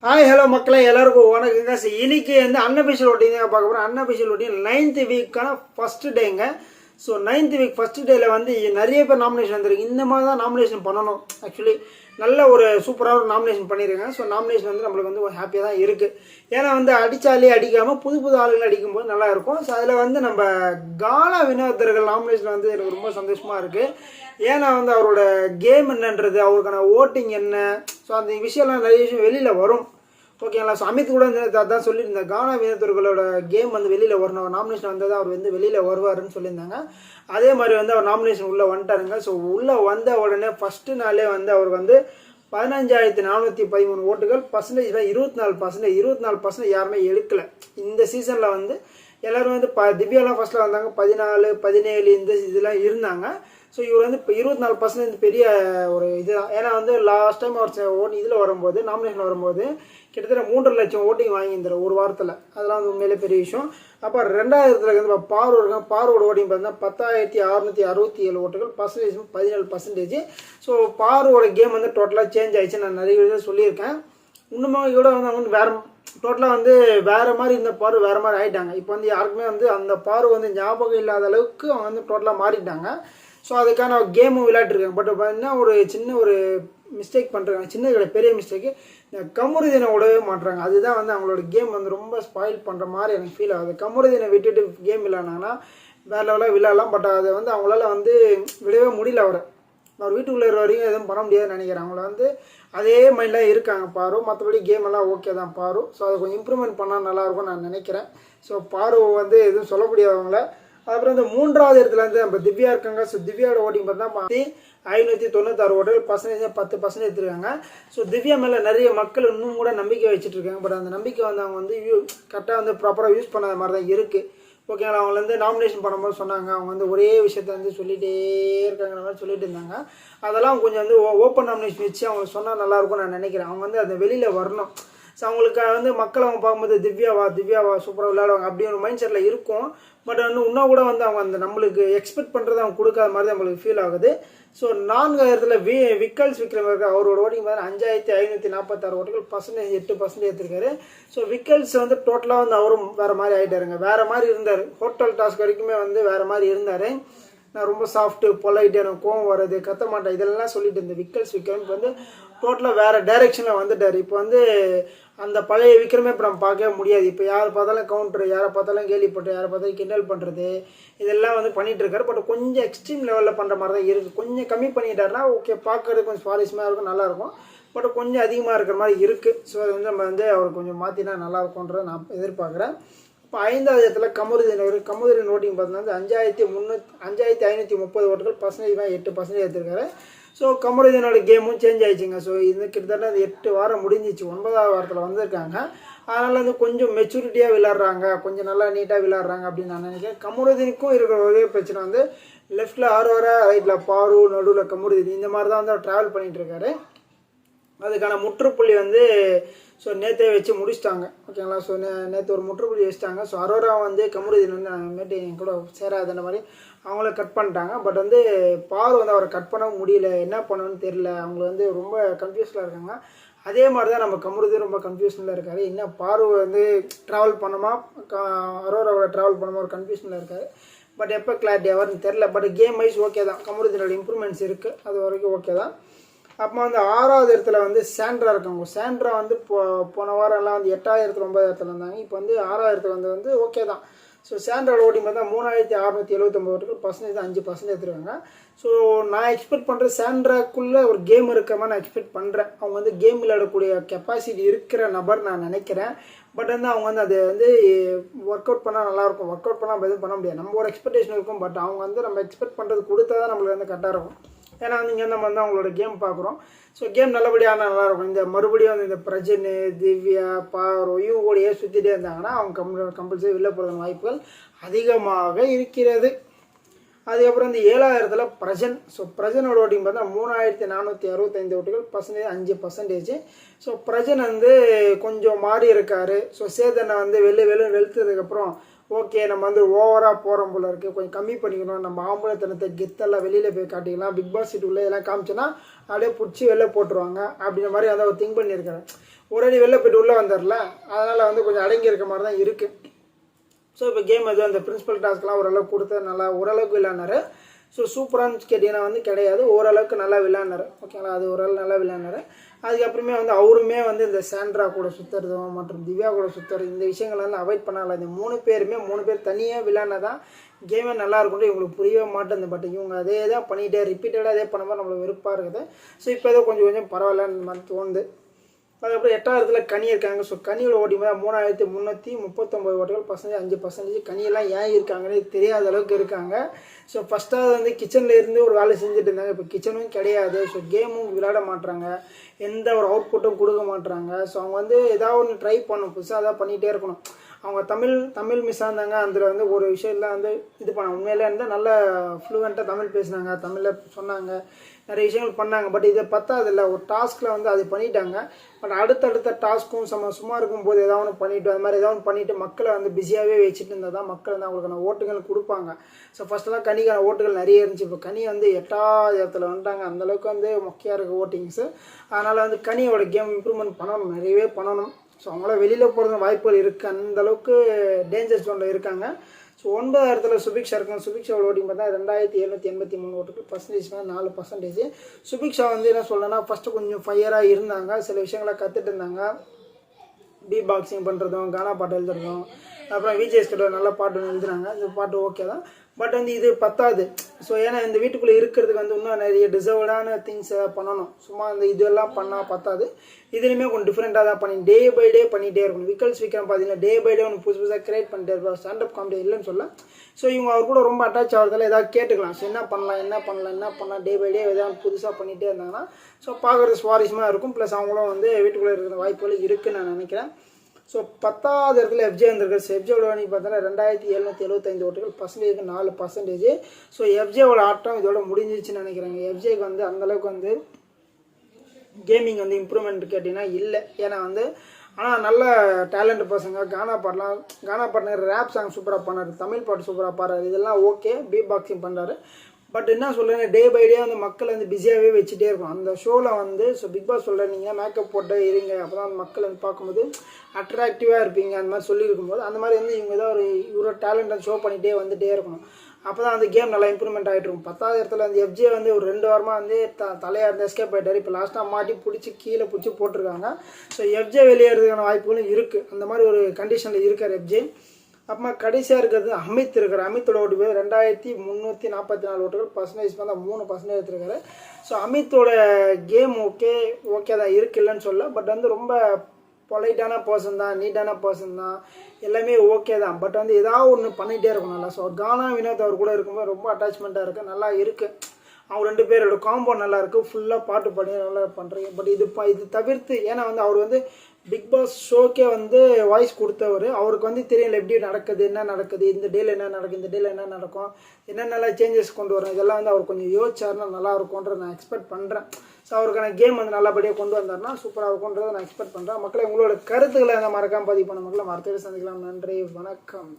Hi hello மக்களே எல்லாருக்கும் வணக்கங்க. இன்னைக்கு வந்து அன்அஃபிஷியல் ஓட்டிங் தான் பார்க்க போகிறோம். அன்அஃபிஷியல் ஓட்டிங் 9th வீக்கான ஃபர்ஸ்ட் டேங்க. ஸோ 9th வீக் ஃபர்ஸ்ட் டேயில் வந்து நிறைய பேர் நாமினேஷன் வந்திருக்கு. இந்த மாதிரி தான் நாமினேஷன் பண்ணணும். ஆக்சுவலி நல்ல ஒரு சூப்பராக ஒரு நாமினேஷன் பண்ணியிருக்காங்க. ஸோ நாமினேஷன் வந்து நம்மளுக்கு வந்து ஹாப்பியாக தான் இருக்குது. ஏன்னா வந்து அடித்தாலே அடிக்காமல் புது புது ஆளுகள் அடிக்கும்போது நல்லா இருக்கும். ஸோ அதில் வந்து நம்ம காலா வினோதர்கள் நாமினேஷன் வந்து எனக்கு ரொம்ப சந்தோஷமாக இருக்குது. ஏன்னா வந்து அவரோட கேம் என்னன்றது, அவருக்கான ஓட்டிங் என்ன, ஸோ அந்த விஷயம்லாம் நிறைய விஷயம் வெளியில் வரும். ஓகேங்களா? ஸோ அமித் கூட வந்து அதான் சொல்லியிருந்தேன், கானா வினோதர்களோட கேம் வந்து வெளியில் வரணும், அவர் நாமினேஷன் வந்தால் தான் அவர் வந்து வெளியில் வருவாருன்னு சொல்லியிருந்தாங்க. அதே மாதிரி வந்து அவர் நாமினேஷன் உள்ளே வந்துட்டாருங்க. ஸோ உள்ளே வந்த உடனே ஃபஸ்ட்டு நாளே வந்து அவர் வந்து 15,413 ஓட்டுகள், பர்சன்டேஜ் 24%. 24% யாருமே எடுக்கலை. இந்த சீசனில் வந்து எல்லோரும் வந்து திவ்யாலாம் ஃபஸ்ட்டில் வந்தாங்க, 14, 17 இந்த இதெல்லாம் இருந்தாங்க. ஸோ இவர் வந்து இப்போ 24% பெரிய ஒரு இது தான். ஏன்னா வந்து லாஸ்ட் டைம் அவர் இதில் வரும்போது, நாமினேஷன் வரும்போது கிட்டத்தட்ட 3.5 லட்சம் ஓட்டிங் வாங்கியிருந்தார் ஒரு வாரத்தில். அதெல்லாம் வந்து உண்மையிலே பெரிய விஷயம். அப்போ 2ஆயிரத்தில் வந்து பாரு இருக்காங்க. பாரோட ஓட்டிங் பார்த்தீங்கன்னா 10,667 ஓட்டுகள், பர்சன்டேஜ் 17%. ஸோ பாரோட கேம் வந்து டோட்டலாக சேஞ்ச் ஆயிடுச்சு. நான் நிறைய விஷயம் சொல்லியிருக்கேன். இன்னுமே கூட வந்து அவங்க வந்து வேறு டோட்டலாக வந்து வேறு மாதிரி இருந்த பாரு வேறு மாதிரி ஆகிட்டாங்க. இப்போ வந்து யாருக்குமே வந்து அந்த பாரு வந்து ஞாபகம் இல்லாத அளவுக்கு அவங்க வந்து டோட்டலாக மாறிட்டாங்க. ஸோ அதுக்கான கேமும் விளையாட்டுருக்காங்க. பட் பார்த்தீங்கன்னா ஒரு சின்ன ஒரு மிஸ்டேக் பண்ணுறாங்க. சின்ன பெரிய மிஸ்டேக்கு, இந்த கமருதீனை விடவே மாட்டுறாங்க. அதுதான் வந்து அவங்களோட கேம் வந்து ரொம்ப ஸ்பாயில் பண்ணுற மாதிரி எனக்கு ஃபீல் ஆகுது. கமருதீனை விட்டுட்டு கேம் விளையாடினாங்கன்னா வேறு லெவலாக விளையாடலாம். பட் அதை வந்து அவங்களால வந்து விடவே முடியல. அவர் வீட்டுக்குள்ளே வரைக்கும் எதுவும் பண்ண முடியாதுன்னு நினைக்கிறேன். அவங்கள வந்து அதே மைண்டில் இருக்காங்க பாரு. மற்றபடி கேம் எல்லாம் ஓகே தான் பாரு. ஸோ அதை கொஞ்சம் இம்ப்ரூவ்மெண்ட் பண்ணால் நல்லாயிருக்கும்னு நான் நினைக்கிறேன். ஸோ பாரு வந்து எதுவும் சொல்ல முடியாதவங்கள. அப்புறம் இந்த 3ஆவது இடத்துல வந்து நம்ம திவ்யா இருக்காங்க. ஸோ திவ்யாவோட ஓட்டிங் பார்த்தா 596 ஓட்டுகள், பர்சன்டேஜ் 10% எடுத்துருக்காங்க. ஸோ திவ்யா மேலே நிறைய மக்கள் இன்னும் கூட நம்பிக்கை வச்சுட்டு இருக்காங்க. பட் அந்த நம்பிக்கை வந்து அவங்க வந்து கரெக்டாக வந்து ப்ராப்பராக யூஸ் பண்ணாத மாதிரி தான் இருக்குது. ஓகேங்களா? அவங்கள வந்து நாமினேஷன் பண்ணும்போது சொன்னாங்க, அவங்க வந்து ஒரே விஷயத்த வந்து சொல்லிகிட்டே இருக்காங்கிற மாதிரி சொல்லிட்டு இருந்தாங்க. அதெல்லாம் கொஞ்சம் வந்து ஓப்பன் நாமினேஷன் வச்சு அவங்க சொன்னால் நல்லாயிருக்கும்னு நான் நினைக்கிறேன். அவங்க வந்து அந்த வெளியில் வரணும். ஸோ அவங்களுக்கு வந்து மக்கள் அவங்க பார்க்கும்போது திவ்யாவா சூப்பராக விளையாடுவாங்க அப்படின்னு ஒரு மைண்ட் செட்டில் இருக்கும். பட் வந்து இன்னும் கூட வந்து அவங்க அந்த நம்மளுக்கு எக்ஸ்பெக்ட் பண்ணுறது அவங்க கொடுக்காத மாதிரி நம்மளுக்கு ஃபீல் ஆகுது. ஸோ 4ஆயிரத்தில் விக்கல்ஸ் விக்ரம் இருக்கார். அவரோட ஓட்டிங் பார்த்தா 5,546 ஓட்டுகள், பர்சன்டேஜ் 8% எடுத்திருக்காரு. ஸோ விக்கல்ஸ் வந்து டோட்டலாக வந்து அவரும் வேறு மாதிரி ஆகிட்டாருங்க. வேறு மாதிரி இருந்தார். ஹோட்டல் டாஸ்க் வரைக்குமே வந்து வேறு மாதிரி இருந்தார். நான் ரொம்ப சாஃப்ட்டு பொலைட்டு, எனக்கு கோவம் வர்றது, கத்த மாட்டேன், இதெல்லாம் சொல்லிட்டு இருந்தேன். விக்கல்ஸ் விக்ரம் வந்து டோட்டலாக வேறு டைரெக்ஷனில் வந்துட்டார். இப்போ வந்து அந்த பழைய விக்ரமே இப்போ நம்ம பார்க்கவே முடியாது. இப்போ யாரை பார்த்தாலும் கவுண்டர், யாரை பார்த்தாலும் கேலிப்பட்டு, யாரை பார்த்தாலும் கிண்டல் பண்ணுறது, இதெல்லாம் வந்து பண்ணிகிட்டு இருக்காரு. பட் கொஞ்சம் எக்ஸ்ட்ரீம் லெவலில் பண்ணுற மாதிரி தான் இருக்குது. கொஞ்சம் கம்மி பண்ணிட்டாருன்னா ஓகே, பார்க்கறது கொஞ்சம் சுவாரஸ்யமாக இருக்கும், நல்லாயிருக்கும். பட் கொஞ்சம் அதிகமாக இருக்கிற மாதிரி இருக்குது. ஸோ அது வந்து நம்ம வந்து அவர் கொஞ்சம் மாற்றினா நல்லாயிருக்குன்றதை நான் எதிர்பார்க்குறேன். இப்போ 5ஆவது இடத்துல கமருதீன் ஓட்டிங் பார்த்தீங்கன்னா 5,530 ஓட்டுகள், பர்சன்டேஜ் 8% எடுத்திருக்காரு. ஸோ கமருதீனோட கேமும் சேஞ்ச் ஆயிடுச்சுங்க. ஸோ இது கிட்டத்தட்ட அது 8 வாரம் முடிஞ்சிச்சு. 9ஆவது வாரத்தில் வந்திருக்காங்க. அதனால் வந்து கொஞ்சம் மெச்சூரிட்டியாக விளையாடுறாங்க, கொஞ்சம் நல்லா நீட்டாக விளையாடுறாங்க அப்படின்னு நான் நினைக்கிறேன். கமருதீனுக்கும் இருக்கிற ஒரே பிரச்சனை வந்து லெஃப்ட்டில் ஆரோரா, ரைட்டில் பாரு, நடுவில் கமருதீன், இந்த மாதிரி தான் வந்து அவர் ட்ராவல் பண்ணிகிட்டு இருக்காரு. அதுக்கான முற்றுப்புள்ளி வந்து ஸோ நேற்றே வச்சு முடிச்சிட்டாங்க. ஓகேங்களா? ஸோ நேற்று ஒரு முற்றுப்புள்ளி வச்சுட்டாங்க. ஸோ அரோரா வந்து கமருதீன் வந்து மேட்டு என் கூட சேராதுன்ற மாதிரி அவங்கள கட் பண்ணிட்டாங்க. பட் வந்து பாரு வந்து அவரை கட் பண்ண முடியல, என்ன பண்ணணும்னு தெரியல. அவங்க வந்து ரொம்ப கன்ஃபியூஸில் இருக்காங்க. அதே மாதிரி தான் நம்ம கமருதீன் ரொம்ப கன்ஃபியூஷனில் இருக்கார். என்ன பாரு வந்து ட்ராவல் பண்ணமா, அரோராவோட ட்ராவல் பண்ணமா ஒரு கன்ஃபியூஷனில் இருக்கார். பட் எப்போ கிளாரிட்டி ஆவார்னு தெரில. பட் கேம் வைஸ் ஓகே தான், கமருதீனோட இம்ப்ரூவ்மெண்ட்ஸ் இருக்குது, அது வரைக்கும் ஓகே தான். அப்போ வந்து 6ஆவது இடத்துல வந்து சாண்ட்ரா இருக்காங்க. சாண்ட்ரா வந்து போன வாரம் எல்லாம் வந்து 8ஆயிரத்தில் 9ஆயிரத்தில் இருந்தாங்க. இப்போ வந்து 6ஆயிரத்தில் வந்து ஓகே தான். ஸோ சாண்ட்ராவோட ஓட்டிங் பார்த்தா 3,679 ஓட்டுகள், பர்சன்டேஜ் 5% எடுத்துருக்காங்க. ஸோ நான் எக்ஸ்பெக்ட் பண்ணுறது சாண்ட்ராக்குள்ளே ஒரு கேம் இருக்கிற மாதிரி நான் எக்ஸ்பெக்ட் பண்ணுறேன். அவங்க வந்து கேம் விளையாடக்கூடிய கெப்பாசிட்டி இருக்கிற நபர் நான் நினைக்கிறேன். பட் வந்து அவங்க வந்து அது வந்து ஒர்க் அவுட் பண்ணால் நல்லாயிருக்கும். ஒர்க் அவுட் பண்ணால் எதுவும் பண்ண முடியாது. நம்ம ஒரு எக்ஸ்பெக்டேஷன் இருக்கும். பட் அவங்க வந்து நம்ம எக்ஸ்பெக்ட் பண்ணுறது கொடுத்தா தான் நம்மளுக்கு வந்து கரெக்டாக இருக்கும். ஏன்னா வந்து இங்கே நம்ம வந்து அவங்களோட கேம் பார்க்குறோம். ஸோ கேம் நல்லபடியாக நல்லாயிருக்கும். இந்த மறுபடியும் வந்து இந்த பிரஜனு, திவ்யா, பாரு இவங்க கூடயே சுற்றிட்டே இருந்தாங்கன்னா அவங்க கம்பல்சரி வெளில போகிறதுன வாய்ப்புகள் அதிகமாக இருக்கிறது. அதுக்கப்புறம் இந்த 7ஆயிரத்தில் பிரஜன். ஸோ பிரஜனோட ஓட்டிங் பார்த்தா 3,465 ஓட்டுகள், பர்சன்டேஜ் 5%. ஸோ பிரஜன் வந்து கொஞ்சம் மாறி இருக்கார். ஸோ சேதனை வந்து வெளுத்ததுக்கப்புறம் ஓகே நம்ம வந்து ஓவராக போகிறோம் போல இருக்குது, கொஞ்சம் கம்மி பண்ணிக்கணும், நம்ம ஆம்பளத்தனத்தை கெத்தெல்லாம் வெளியில் போய் காட்டிக்கலாம், பிக் பாஸ் சீட் உள்ள இதெல்லாம் காமிச்சோன்னா அப்படியே பிடிச்சி வெளில போட்டுருவாங்க அப்படின்ற மாதிரி வந்து அவர் திங்க் பண்ணியிருக்காரு. ஒரு அடி வெளில போய்ட்டு உள்ளே வந்துடல, அதனால் வந்து கொஞ்சம் அடங்கி இருக்க மாதிரி தான் இருக்குது. ஸோ இப்போ கேம் எதுவும் அந்த பிரின்சிபல் டாஸ்க்லாம் ஓரளவுக்கு கொடுத்து நல்லா ஓரளவுக்கு விளையாடினாரு. ஸோ சூப்பரானு கேட்டிங்கன்னா வந்து கிடையாது, ஓரளவுக்கு நல்லா விளையாடினாரு. ஓகேங்களா, அது ஓரளவு நல்லா விளையாடினாரு. அதுக்கப்புறமே வந்து அவருமே வந்து இந்த சாண்ட்ரா கூட சுற்றுறதும் மற்றும் திவ்யா கூட சுற்றுறது இந்த விஷயங்களை வந்து அவாய்ட் பண்ணால. இந்த 3 பேர் தனியாக விளையாடினா தான் கேமே நல்லா இருக்கும்னு இவங்களுக்கு புரியவே மாட்டேங்குது. பட் இவங்க அதே தான் பண்ணிகிட்டே ரிப்பீட்டடாக அதே பண்ணும்போது நம்மளுக்கு வெறுப்பாக இருக்குது. ஸோ இப்போ ஏதோ கொஞ்சம் பரவாயில்லன்னு மாதிரி தோணுது. அதுக்கப்புறம் 8வது கனி இருக்காங்க. ஸோ கனியோட ஓட்டிங் தான் 3339 ஓட்டுகள், 5% கனியெல்லாம் ஏன் இருக்காங்கன்னு தெரியாத அளவுக்கு இருக்காங்க. ஸோ ஃபஸ்ட்டாவது வந்து கிச்சனில் இருந்து ஒரு வேலை செஞ்சுட்டு இருந்தாங்க, இப்போ கிச்சனும் கிடையாது. ஸோ கேமும் விளையாட மாட்டுறாங்க, எந்த ஒரு அவுட்புட்டும் கொடுக்க மாட்டுறாங்க. ஸோ அவங்க வந்து ஏதாவது ஒன்று ட்ரை பண்ணணும், புதுசாக அதான் பண்ணிகிட்டே இருக்கணும். அவங்க தமிழ் மிஸ் ஆனாங்க, அதில் வந்து ஒரு விஷயம்லாம் வந்து இது பண்ண உண்மையிலே இருந்தால் நல்லா ஃப்ளூவெண்ட்டாக தமிழ் பேசினாங்க, தமிழில் சொன்னாங்க, நிறைய விஷயங்கள் பண்ணாங்க. பட் இதை பத்தாதில்ல, ஒரு டாஸ்கில் வந்து அது பண்ணிட்டாங்க. பட் அடுத்தடுத்த டாஸ்க்கும் சும்மா இருக்கும்போது ஏதாவது ஒன்று பண்ணிவிட்டு அது மாதிரி ஏதாவது ஒன்று பண்ணிவிட்டு மக்களை வந்து பிஸியாகவே வச்சுட்டு இருந்தால் தான் மக்கள் வந்து அவங்களுக்கான ஓட்டுகள் கொடுப்பாங்க. ஸோ ஃபஸ்ட்டெல்லாம் கனிக்கான ஓட்டுகள் நிறைய இருந்துச்சு, இப்போ கனி வந்து 8வது இடத்துல வந்துட்டாங்க. அந்தளவுக்கு வந்து முக்கியம் இருக்குது ஓட்டிங்ஸு. அதனால் வந்து கனியோட கேம் இம்ப்ரூவ்மெண்ட் பண்ணணும், நிறையவே பண்ணணும். ஸோ அவங்களாம் வெளியில் போகிறது வாய்ப்புகள் இருக்குது, அந்தளவுக்கு டேஞ்சர் ஜோனில் இருக்காங்க. ஸோ 9வது இடத்துல சுபிக்ஷா இருக்காங்க. சுபிக்ஷாவோட ஓட்டிங் பார்த்தா 2783 ஓட்டுகள், பர்சன்டேஜ் 4%. சுபிக்ஷா வந்து என்ன சொல்லணும்னா ஃபஸ்ட்டு கொஞ்சம் ஃபயராக இருந்தாங்க, சில விஷயங்களை கற்றுட்டு இருந்தாங்க, பீ பாக்ஸிங் பண்ணுறதும் கானா பாட்டு எழுதுறதும். அப்புறம் விஜேஎஸ் கிட்ட நல்ல பாட்டு ஒன்று எழுதுறாங்க, இந்த பாட்டு ஓகே தான். பட் வந்து இது பத்தாது. ஸோ ஏன்னா இந்த வீட்டுக்குள்ளே இருக்கிறதுக்கு வந்து இன்னும் நிறைய டிசர்வ்டான திங்ஸ் பண்ணணும். சும்மா இந்த இதெல்லாம் பண்ணால் பத்தாது. இதுலையுமே கொஞ்சம் டிஃப்ரெண்ட்டாக தான் பண்ணி டே பை டே பண்ணிகிட்டே இருக்கணும். விக்கல்ஸ் விக்ரம் பார்த்தீங்கன்னா டே பை டே ஒன்று புதுசாக கிரியேட் பண்ணிட்டே இருப்பார். ஸ்டாண்டப் காமெடி இல்லைன்னு சொல்ல. ஸோ இவங்க அவர் கூட ரொம்ப அட்டாச் ஆகிறதால ஏதாவது கேட்டுக்கலாம். ஸோ என்ன பண்ணலாம் டே பை டே ஏதாவது புதுசாக பண்ணிகிட்டே இருந்தாங்கன்னா ஸோ பார்க்குறது சுவாரஸ்யமாக இருக்கும். ப்ளஸ் அவங்களும் வந்து வீட்டுக்குள்ளே இருக்கிற வாய்ப்புகள் இருக்குதுன்னு நான் நினைக்கிறேன். ஸோ 10வது இடத்துல எஃப்ஜே வந்திருக்கு. ஸோ எஃப்ஜேவோட நீங்கள் பார்த்தோன்னா 2775 ஓட்டுகள், பர்சன்டேஜுக்கு 4%. ஸோ எஃப்ஜேவோட ஆட்டம் இதோட முடிஞ்சிச்சுன்னு நினைக்கிறாங்க. எஃப்ஜேக்கு வந்து அந்தளவுக்கு வந்து கேமிங் வந்து இம்ப்ரூவ்மெண்ட் கேட்டிங்கன்னா இல்லை. ஏன்னா வந்து ஆனால் நல்ல டேலண்ட் பசங்க, கானா பாடினார், ரேப் சாங் சூப்பராக பண்ணார், தமிழ் பாட்டு சூப்பராக பாடுறாரு, இதெல்லாம் ஓகே. பீ பாக்ஸிங் பண்ணுறாரு. பட் என்ன சொல்கிறேங்க, டே பை டே வந்து மக்கள் வந்து பிஸியாகவே வச்சுட்டே இருக்கும் அந்த ஷோவில் வந்து. ஸோ பிக் பாஸ் சொல்கிறேன், நீங்கள் மேக்கப் போட்டு இருங்க, அப்போ தான் மக்கள் வந்து பார்க்கும்போது அட்ராக்டிவாக இருப்பீங்க, அந்த மாதிரி சொல்லியிருக்கும்போது அந்த மாதிரி வந்து இவங்க ஏதாவது இவரோட டேலண்ட்டை ஷோ பண்ணிகிட்டே வந்துகிட்டே இருக்கணும். அப்போ தான் அந்த கேம் நல்லா இம்ப்ரூவ்மெண்ட் ஆகிட்டு இருக்கும். 10வது இடத்துல வந்து எஃப்ஜே வந்து ஒரு 2 வாரமாக வந்து தலையாக இருந்து எஸ்கேப் ஆகிட்டார். இப்போ லாஸ்ட்டாக மாட்டி பிடிச்சி கீழே பிடிச்சி போட்டிருக்காங்க. ஸோ எஃப்ஜே வெளியேறதுக்கான வாய்ப்புகளும் இருக்குது. அந்த மாதிரி ஒரு கண்டிஷனில் இருக்கார் எஃப்ஜே. அப்புறமா கடைசியாக இருக்கிறது அமித் இருக்கார். அமித்தோட ஓட்டு பேர் 2344 ஓட்டுகள், பர்சன்டேஜ் பார்த்தா 3% எடுத்துருக்காரு. ஸோ அமித்தோட கேம் ஓகே தான் இருக்குது, இல்லைன்னு சொல்ல. பட் வந்து ரொம்ப பொலைட்டான பர்சன் தான், நீட்டான பர்சன் தான், எல்லாமே ஓகே தான். பட் வந்து ஏதாவது ஒன்று பண்ணிகிட்டே இருக்கும் நல்லா. ஸோ கானா வினோத் அவர் கூட இருக்கும்போது ரொம்ப அட்டாச்மெண்ட்டாக இருக்குது, நல்லா இருக்குது. அவங்க 2 பேரோட காம்போ நல்லாயிருக்கு, ஃபுல்லாக பாட்டு பாடி நல்லா பண்ணுறீங்க. பட் இது தவிர்த்து, ஏன்னா வந்து அவர் வந்து பிக் பாஸ் ஷோக்கே வந்து வாய்ஸ் கொடுத்தவர், அவருக்கு வந்து தெரியல எப்படி நடக்குது, என்ன நடக்குது, இந்த டேல என்ன நடக்குது, இந்த டேல என்ன நடக்கும், என்னென்னலாம் சேஞ்சஸ் கொண்டு வரோம், இதெல்லாம் வந்து அவர் கொஞ்சம் யோசிச்சாருன்னா நல்லா இருக்கும்ன்றது நான் எக்ஸ்பெக்ட் பண்ணுறேன். ஸோ அவருக்கான கேம் வந்து நல்லபடியாக கொண்டு வந்தார்னா சூப்பராக இருக்கும்ன்றதை நான் எக்ஸ்பெக்ட் பண்ணுறேன். மக்களை உங்களோட கருத்துக்களை மறக்காமல் பதிவு பண்ண மக்களை அடுத்த சந்திக்கலாம். நன்றி, வணக்கம்.